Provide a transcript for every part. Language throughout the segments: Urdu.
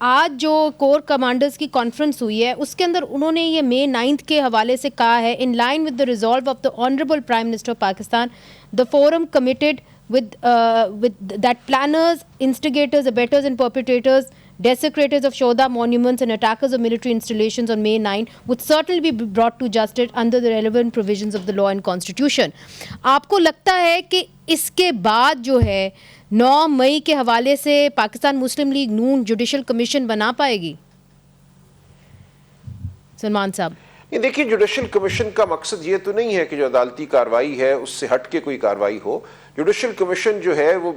آج جو کور کمانڈرز کی کانفرنس ہوئی ہے اس کے اندر انہوں نے یہ مئی 9 کے حوالے سے کہا ہے in line with the resolve of the honourable prime minister of Pakistan the forum committed with that planners, instigators, abettors and perpetrators, desecrators of Shoda monuments and attackers of military installations on May 9 would certainly be brought to justice under the relevant provisions of the law and constitution. آپ کو لگتا ہے کہ اس کے بعد جو ہے 9 مئی کے حوالے سے پاکستان مسلم لیگ نون جوڈیشل کمیشن بنا پائے گی؟ سلمان صاحب دیکھیے، جوڈیشل کمیشن کا مقصد یہ تو نہیں ہے کہ جو عدالتی کارروائی ہے اس سے ہٹ کے کوئی کارروائی ہو. جوڈیشل کمیشن جو ہے وہ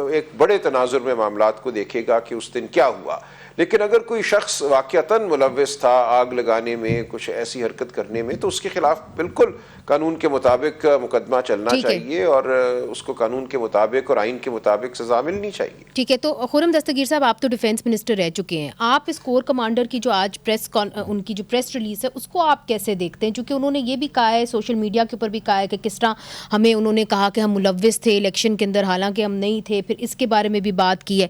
ایک بڑے تناظر میں معاملات کو دیکھے گا کہ اس دن کیا ہوا. لیکن اگر کوئی شخص واقعتاً ملوث تھا آگ لگانے میں، کچھ ایسی حرکت کرنے میں، تو اس کے خلاف بالکل قانون کے مطابق مقدمہ چلنا چاہیے اور اس کو قانون کے مطابق اور آئین کے مطابق سزا ملنی چاہیے. ٹھیک ہے. تو خرم دستگیر صاحب، آپ تو ڈیفینس منسٹر رہ چکے ہیں، آپ اس کور کمانڈر کی جو آج ان کی جو پریس ریلیز ہے اس کو آپ کیسے دیکھتے ہیں؟ چونکہ انہوں نے یہ بھی کہا ہے، سوشل میڈیا کے اوپر بھی کہا ہے کہ کس طرح ہمیں انہوں نے کہا کہ ہم ملوث تھے الیکشن کے اندر، حالانکہ ہم نہیں تھے. پھر اس کے بارے میں بھی بات کی ہے.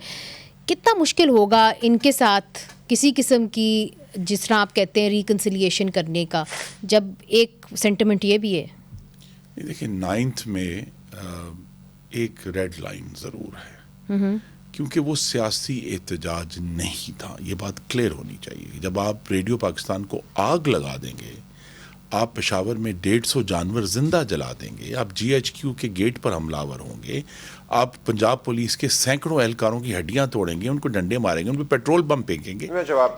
کتنا مشکل ہوگا ان کے ساتھ کسی قسم کی، جس طرح آپ کہتے ہیں، ریکنسیلیشن کرنے کا، جب ایک سینٹیمنٹ یہ بھی ہے؟ دیکھیں، 9 میں ایک ریڈ لائن ضرور ہے، کیونکہ وہ سیاسی احتجاج نہیں تھا. یہ بات کلیئر ہونی چاہیے. جب آپ ریڈیو پاکستان کو آگ لگا دیں گے، آپ پشاور میں 150 جانور زندہ جلا دیں گے، آپ GHQ کے گیٹ پر حملہ آور ہوں گے، آپ پنجاب پولیس کے سینکڑوں اہلکاروں کی ہڈیاں توڑیں گے، ان کو ڈنڈے ماریں گے، ان پہ پیٹرول بم پھینکیں گے،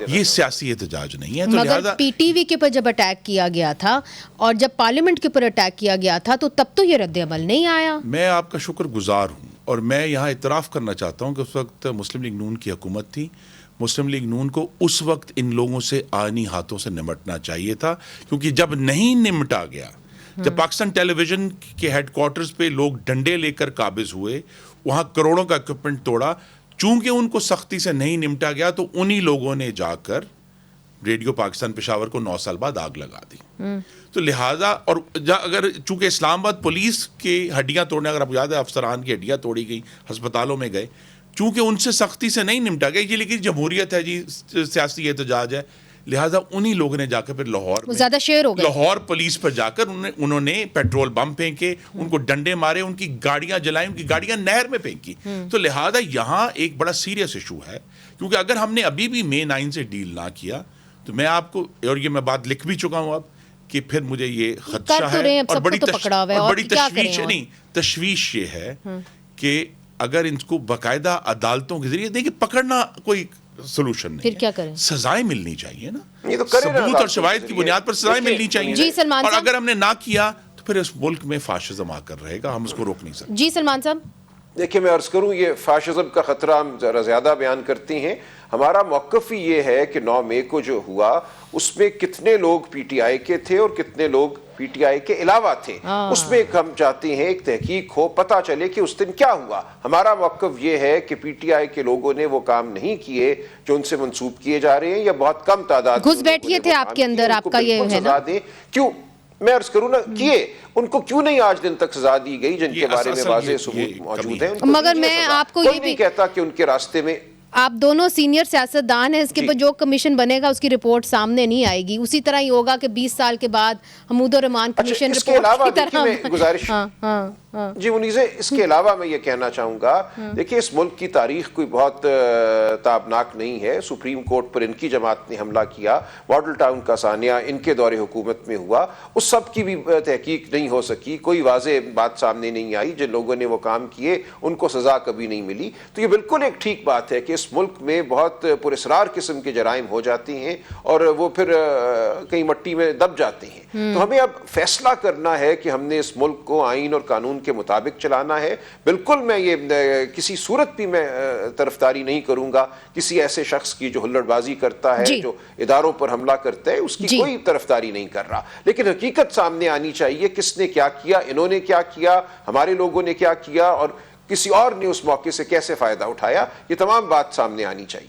یہ سیاسی احتجاج نہیں ہے. مگر PTV کے اوپر جب اٹیک کیا گیا تھا اور جب پارلیمنٹ کے اوپر اٹیک کیا گیا تھا تو تب تو یہ رد عمل نہیں آیا. میں آپ کا شکر گزار ہوں اور میں یہاں اعتراف کرنا چاہتا ہوں کہ اس وقت مسلم لیگ نون کی حکومت تھی. مسلم لیگ نون کو اس وقت ان لوگوں سے آئینی ہاتھوں سے نمٹنا چاہیے تھا، کیونکہ جب نہیں نمٹا گیا، جب پاکستان ٹیلی ویژن کے ہیڈ کوارٹرز پہ لوگ ڈنڈے لے کر قابض ہوئے، وہاں کروڑوں کا اکوپمنٹ توڑا، چونکہ ان کو سختی سے نہیں نمٹا گیا تو انہی لوگوں نے جا کر ریڈیو پاکستان پشاور کو 9 سال بعد آگ لگا دی. تو لہٰذا، اور اگر چونکہ اسلام آباد پولیس کی ہڈیاں توڑنے، اگر آپ یاد ہے افسران کی ہڈیاں توڑی گئی، ہسپتالوں میں گئے، چونکہ ان سے سختی سے نہیں نمٹا گیا. یہ لیکن جمہوریت ہے جی، سیاسی احتجاج ہے، لہٰذا انہی لوگوں نے جا کر پھر لاہور پولیس پر جا کر انہوں نے پیٹرول بم پھینکے، ان کو ڈنڈے مارے، ان کی گاڑیاں جلائیں، ان کی گاڑیاں نہر میں پھینکی. تو لہٰذا یہاں ایک بڑا سیریس ایشو ہے، کیونکہ اگر ہم نے ابھی بھی مئی 9 سے ڈیل نہ کیا تو میں آپ کو، اور یہ میں بات لکھ بھی چکا ہوں اب، کہ پھر مجھے یہ خدشہ ہے اور بڑی تشویش یہ ہے کہ اگر ان کو باقاعدہ عدالتوں کے ذریعے، دیکھیں پکڑنا کوئی سولوشن نہیں، پھر کیا کریں؟ سزائیں ملنی چاہیے نا، ثبوت اور شواہد کی بنیاد پر سزائیں ملنی چاہیے. اور اگر ہم نے نہ کیا تو پھر اس ملک میں فاشزم آ کر رہے گا، ہم اس کو روک نہیں سکتے. جی سلمان صاحب. دیکھیں، میں عرض کروں، یہ فاشزم کا خطرہ ہم ذرا زیادہ بیان کرتے ہیں. ہمارا موقف ہی یہ ہے کہ 9 مئی کو جو ہوا اس میں کتنے لوگ PTI کے تھے اور کتنے لوگ PTI کے علاوہ تھے، اس میں ہم چاہتے ہیں ایک تحقیق ہو، پتہ چلے کہ اس دن کیا ہوا. ہمارا موقف یہ ہے کہ PTI کے لوگوں نے وہ کام نہیں کیے جو ان سے منسوب کیے جا رہے ہیں، یا بہت کم تعداد گھس بیٹھے تھے آپ کے اندر، آپ کا یہ ہے نا. کیوں میں عرض کروں نا، کیے ان کو کیوں نہیں آج دن تک سزا دی گئی جن کے بارے میں واضح ثبوت موجود ہیں؟ مگر میں آپ کو یہ بھی کہتا کہ ان کے راستے میں، آپ دونوں سینئر سیاستدان ہیں، اس کے بعد جو کمیشن بنے گا اس کی رپورٹ سامنے نہیں آئے گی. اسی طرح ہی ہوگا کہ 20 سال کے بعد حمود الرحمان کمیشن رپورٹ کی طرح. گزارش جی منیزے، اس کے علاوہ میں یہ کہنا چاہوں گا، دیکھیں اس ملک کی تاریخ کوئی بہت تابناک نہیں ہے. سپریم کورٹ پر ان کی جماعت نے حملہ کیا، ماڈل ٹاؤن کا سانیہ ان کے دور حکومت میں ہوا، اس سب کی بھی تحقیق نہیں ہو سکی، کوئی واضح بات سامنے نہیں آئی. جن لوگوں نے وہ کام کیے ان کو سزا کبھی نہیں ملی. تو یہ بالکل ایک ٹھیک بات ہے کہ اس ملک میں بہت پراسرار قسم کے جرائم ہو جاتے ہیں اور وہ پھر کہیں مٹی میں دب جاتے ہیں. تو ہمیں اب فیصلہ کرنا ہے کہ ہم نے اس ملک کو آئین اور قانون کے مطابق چلانا ہے. بالکل میں یہ کسی صورت بھی میں طرفداری نہیں کروں گا کسی ایسے شخص کی جو ہلڑ بازی کرتا ہے، جو اداروں پر حملہ کرتا ہے، اس کی کوئی طرفداری نہیں کر رہا. لیکن حقیقت سامنے آنی چاہیے، کس نے کیا کیا، انہوں نے کیا کیا، ہمارے لوگوں نے کیا کیا، اور کسی اور نے اس موقع سے کیسے فائدہ اٹھایا. یہ تمام بات سامنے آنی چاہیے.